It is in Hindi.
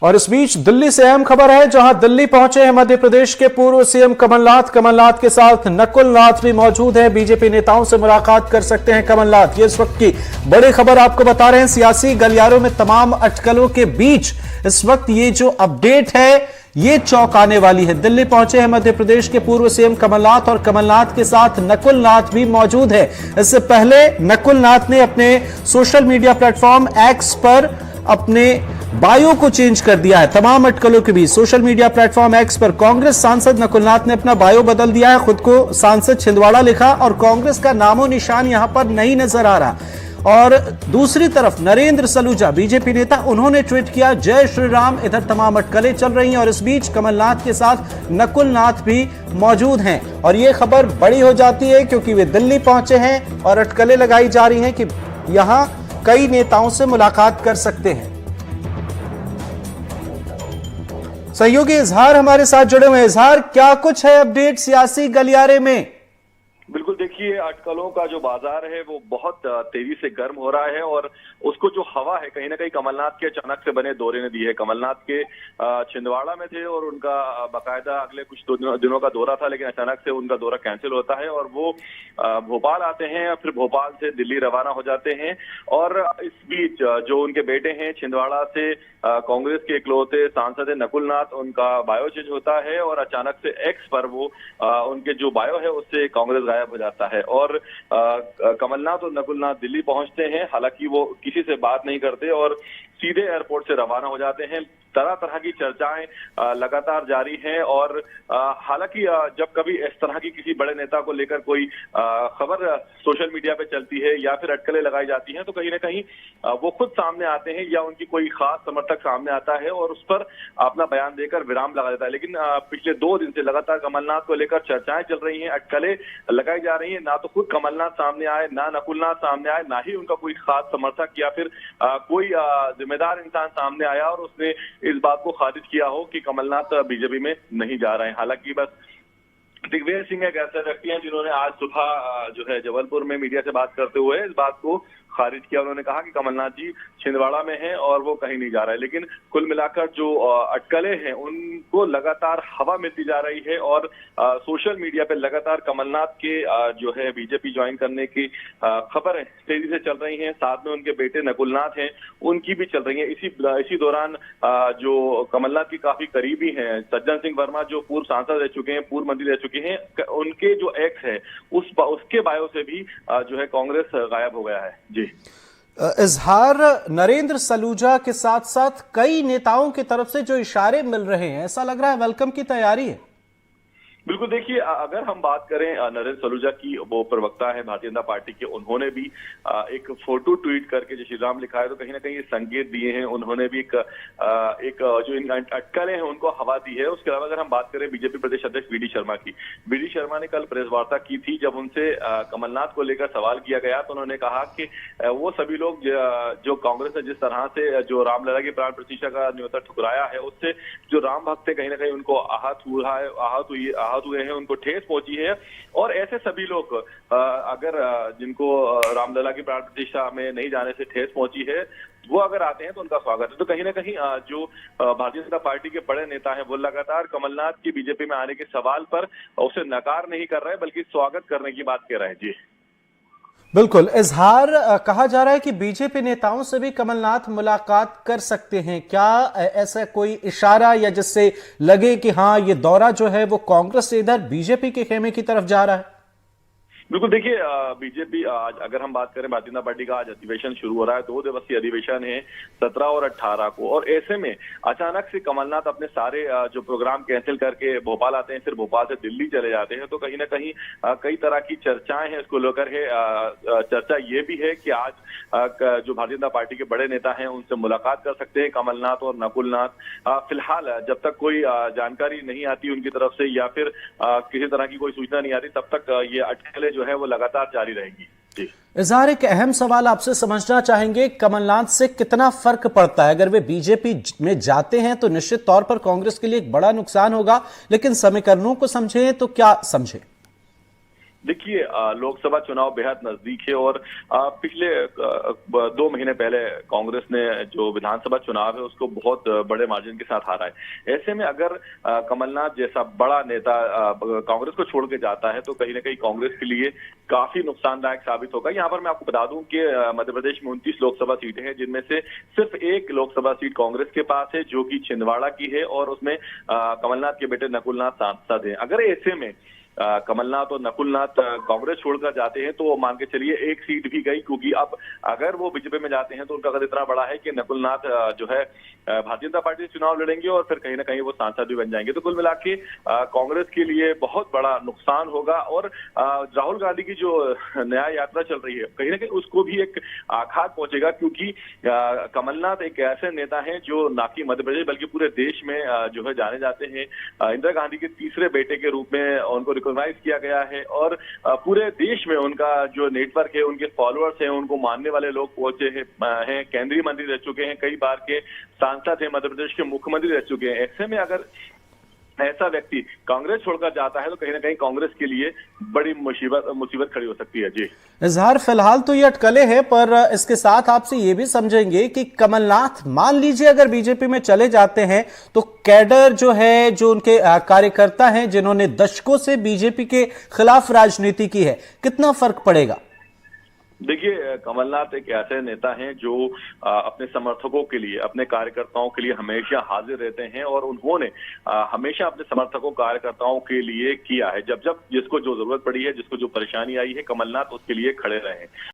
और इस बीच दिल्ली से अहम खबर है, जहां दिल्ली पहुंचे हैं मध्य प्रदेश के पूर्व सीएम कमलनाथ। कमलनाथ के साथ नकुल नाथ भी मौजूद हैं। बीजेपी नेताओं से मुलाकात कर सकते हैं कमलनाथ। ये इस वक्त की बड़ी खबर आपको बता रहे हैं। सियासी गलियारों में तमाम अटकलों के बीच इस वक्त ये जो अपडेट है ये चौंकाने वाली है। दिल्ली पहुंचे हैं मध्य प्रदेश के पूर्व सीएम कमलनाथ और कमलनाथ के साथ नकुल नाथ भी मौजूद है। इससे पहले नकुल नाथ ने अपने सोशल मीडिया प्लेटफॉर्म एक्स पर अपने बायो को चेंज कर दिया है। तमाम अटकलों के बीच सोशल मीडिया प्लेटफॉर्म एक्स पर कांग्रेस सांसद नकुल नाथ ने अपना बायो बदल दिया है। खुद को सांसद छिंदवाड़ा लिखा और कांग्रेस का नामो निशान यहां पर नहीं नजर आ रहा। और दूसरी तरफ नरेंद्र सलूजा बीजेपी नेता, उन्होंने ट्वीट किया जय श्री राम। इधर तमाम अटकलें चल रही हैं और इस बीच कमलनाथ के साथ नकुल नाथ भी मौजूद हैं। और यह खबर बड़ी हो जाती है क्योंकि वे दिल्ली पहुंचे हैं और अटकलें लगाई जा रही हैं कि यहां कई नेताओं से मुलाकात कर सकते हैं। सहयोगी इजहार हमारे साथ जुड़े हुए। इजहार, क्या कुछ है अपडेट सियासी गलियारे में? बिल्कुल, देखिए अटकलों का जो बाजार है वो बहुत तेजी से गर्म हो रहा है और उसको जो हवा है कहीं ना कहीं कमलनाथ के अचानक से बने दौरे ने दी है। कमलनाथ के छिंदवाड़ा में थे और उनका बाकायदा अगले कुछ दिनों का दौरा था, लेकिन अचानक से उनका दौरा कैंसिल होता है और वो भोपाल आते हैं, फिर भोपाल से दिल्ली रवाना हो जाते हैं। और इस बीच जो उनके बेटे हैं छिंदवाड़ा से कांग्रेस के इकलौते सांसद है नकुल नाथ, उनका बायो चेंज होता है और अचानक से एक्स पर वो उनके जो बायो है उससे कांग्रेस गायब हो जाता है। और कमलनाथ और नकुल नाथ दिल्ली पहुंचते हैं। हालांकि वो किसी से बात नहीं करते और सीधे एयरपोर्ट से रवाना हो जाते हैं। तरह तरह की चर्चाएं लगातार जारी हैं और हालांकि जब कभी इस तरह की किसी बड़े नेता को लेकर कोई खबर सोशल मीडिया पे चलती है या फिर अटकलें लगाई जाती हैं तो कहीं ना कहीं वो खुद सामने आते हैं या उनकी कोई खास समर्थक सामने आता है और उस पर अपना बयान देकर विराम लगा देता है। लेकिन पिछले 2 दिन से लगातार कमलनाथ को लेकर चर्चाएं चल रही हैं, अटकलें लगाई जा रही हैं। ना तो खुद कमलनाथ सामने आए, ना नकुलनाथ सामने आए, ना ही उनका कोई खास समर्थक या फिर कोई जिम्मेदार इंसान सामने आया और उसने इस बात को खारिज किया हो कि कमलनाथ बीजेपी में नहीं जा रहे हैं। हालांकि बस दिग्विजय सिंह एक ऐसे व्यक्ति हैं जिन्होंने आज सुबह जो है जबलपुर में मीडिया से बात करते हुए इस बात को खारिज किया। उन्होंने कहा कि कमलनाथ जी छिंदवाड़ा में हैं और वो कहीं नहीं जा रहे। लेकिन कुल मिलाकर जो अटकलें हैं उनको लगातार हवा मिलती जा रही है और सोशल मीडिया पे लगातार कमलनाथ के जो है बीजेपी ज्वाइन करने की खबरें तेजी से चल रही हैं। साथ में उनके बेटे नकुलनाथ हैं, उनकी भी चल रही है। इसी दौरान जो कमलनाथ की काफी करीबी हैं सज्जन सिंह वर्मा, जो पूर्व सांसद रह चुके हैं, पूर्व मंत्री रह चुके हैं, उनके जो एक्स है उसके बायो से भी जो है कांग्रेस गायब हो गया है। जी इजहार, नरेंद्र सलूजा के साथ साथ कई नेताओं की तरफ से जो इशारे मिल रहे हैं, ऐसा लग रहा है वेलकम की तैयारी है। बिल्कुल, देखिए अगर हम बात करें नरेंद्र सलूजा की, वो प्रवक्ता है भारतीय जनता पार्टी के, उन्होंने भी एक फोटो ट्वीट करके जय श्री राम लिखा है तो कहीं ना कहीं संकेत दिए हैं। उन्होंने भी एक जो इन अटकलें हैं उनको हवा दी है। उसके अलावा अगर हम बात करें बीजेपी प्रदेश अध्यक्ष वी डी शर्मा की, वी डी शर्मा ने कल प्रेस वार्ता की थी। जब उनसे कमलनाथ को लेकर सवाल किया गया तो उन्होंने कहा कि वो सभी लोग जो कांग्रेस ने जिस तरह से जो रामलला की प्राण प्रतिष्ठा का न्योता ठुकराया है उससे जो राम भक्त है कहीं ना कहीं उनको आहत हुए हैं, उनको ठेस पहुंची है। और ऐसे सभी लोग अगर जिनको रामलला की प्राण प्रतिष्ठा में नहीं जाने से ठेस पहुंची है वो अगर आते हैं तो उनका स्वागत है। तो कहीं ना कहीं जो भारतीय जनता पार्टी के बड़े नेता हैं वो लगातार कमलनाथ की बीजेपी में आने के सवाल पर उसे नकार नहीं कर रहे बल्कि स्वागत करने की बात कह रहे हैं। जी बिल्कुल इजहार, कहा जा रहा है कि बीजेपी नेताओं से भी कमलनाथ मुलाकात कर सकते हैं। क्या ऐसा कोई इशारा या जिससे लगे कि हाँ ये दौरा जो है वो कांग्रेस से इधर बीजेपी के खेमे की तरफ जा रहा है? बिल्कुल, देखिए बीजेपी आज अगर हम बात करें भारतीय जनता पार्टी का आज अधिवेशन शुरू हो रहा है। 2 दिवसीय अधिवेशन है 17 और 18 को। और ऐसे में अचानक से कमलनाथ अपने सारे जो प्रोग्राम कैंसिल करके भोपाल आते हैं, फिर भोपाल से दिल्ली चले जाते हैं। तो कहीं ना कहीं कई तरह की चर्चाएं हैं इसको लेकर है। चर्चा ये भी है कि आज जो भारतीय जनता पार्टी के बड़े नेता हैं उनसे मुलाकात कर सकते हैं कमलनाथ और नकुलनाथ। फिलहाल जब तक कोई जानकारी नहीं आती उनकी तरफ से या फिर किसी तरह की कोई सूचना नहीं आती तब तक ये अटकलें जो है वो लगातार जारी रहेगी। जी इजहार, एक अहम सवाल आपसे समझना चाहेंगे, कमलनाथ से कितना फर्क पड़ता है? अगर वे बीजेपी में जाते हैं तो निश्चित तौर पर कांग्रेस के लिए एक बड़ा नुकसान होगा, लेकिन समीकरणों को समझें तो क्या समझें? देखिए, लोकसभा चुनाव बेहद नजदीक है और पिछले 2 महीने पहले कांग्रेस ने जो विधानसभा चुनाव है उसको बहुत बड़े मार्जिन के साथ हारा है। ऐसे में अगर कमलनाथ जैसा बड़ा नेता कांग्रेस को छोड़ के जाता है तो कहीं ना कहीं कांग्रेस के लिए काफी नुकसानदायक साबित होगा। यहाँ पर मैं आपको बता दूं कि मध्य प्रदेश में 29 लोकसभा सीटें हैं, जिनमें से सिर्फ एक लोकसभा सीट कांग्रेस के पास है जो कि छिंदवाड़ा की है और उसमें कमलनाथ के बेटे नकुलनाथ सांसद हैं। अगर ऐसे में कमलनाथ और नकुलनाथ कांग्रेस छोड़कर जाते हैं तो मान के चलिए एक सीट भी गई, क्योंकि अब अगर वो बीजेपी में जाते हैं तो उनका कद इतना बड़ा है कि नकुलनाथ जो है भारतीय जनता पार्टी से चुनाव लड़ेंगे और फिर कहीं ना कहीं वो सांसद भी बन जाएंगे। तो कुल मिला के कांग्रेस के लिए बहुत बड़ा नुकसान होगा और राहुल गांधी की जो न्याय यात्रा चल रही है कहीं ना कहीं उसको भी एक आघात पहुंचेगा, क्योंकि कमलनाथ एक ऐसे नेता हैं जो ना कि मध्य प्रदेश बल्कि पूरे देश में जो है जाने जाते हैं। इंदिरा गांधी के तीसरे बेटे के रूप में उनको रिकॉग्नाइज किया गया है और पूरे देश में उनका जो नेटवर्क है, उनके फॉलोअर्स हैं, उनको मानने वाले लोग पहुंचे हैं। केंद्रीय मंत्री रह चुके हैं, कई बार के सांसद हैं, मध्य प्रदेश के मुख्यमंत्री रह चुके हैं। ऐसे में अगर ऐसा व्यक्ति कांग्रेस छोड़कर जाता है तो कहीं ना कहीं कांग्रेस के लिए बड़ी मुसीबत खड़ी हो सकती है। जी इजहार, फिलहाल तो ये अटकलें हैं, पर इसके साथ आपसे ये भी समझेंगे कि कमलनाथ मान लीजिए अगर बीजेपी में चले जाते हैं तो कैडर जो है, जो उनके कार्यकर्ता हैं जिन्होंने दशकों से बीजेपी के खिलाफ राजनीति की है, कितना फर्क पड़ेगा? देखिए, कमलनाथ एक ऐसे नेता हैं जो अपने समर्थकों के लिए, अपने कार्यकर्ताओं के लिए हमेशा हाजिर रहते हैं और उन्होंने हमेशा अपने समर्थकों कार्यकर्ताओं के लिए किया है। जब जब जिसको जो जरूरत पड़ी है, जिसको जो परेशानी आई है, कमलनाथ उसके लिए खड़े रहे हैं।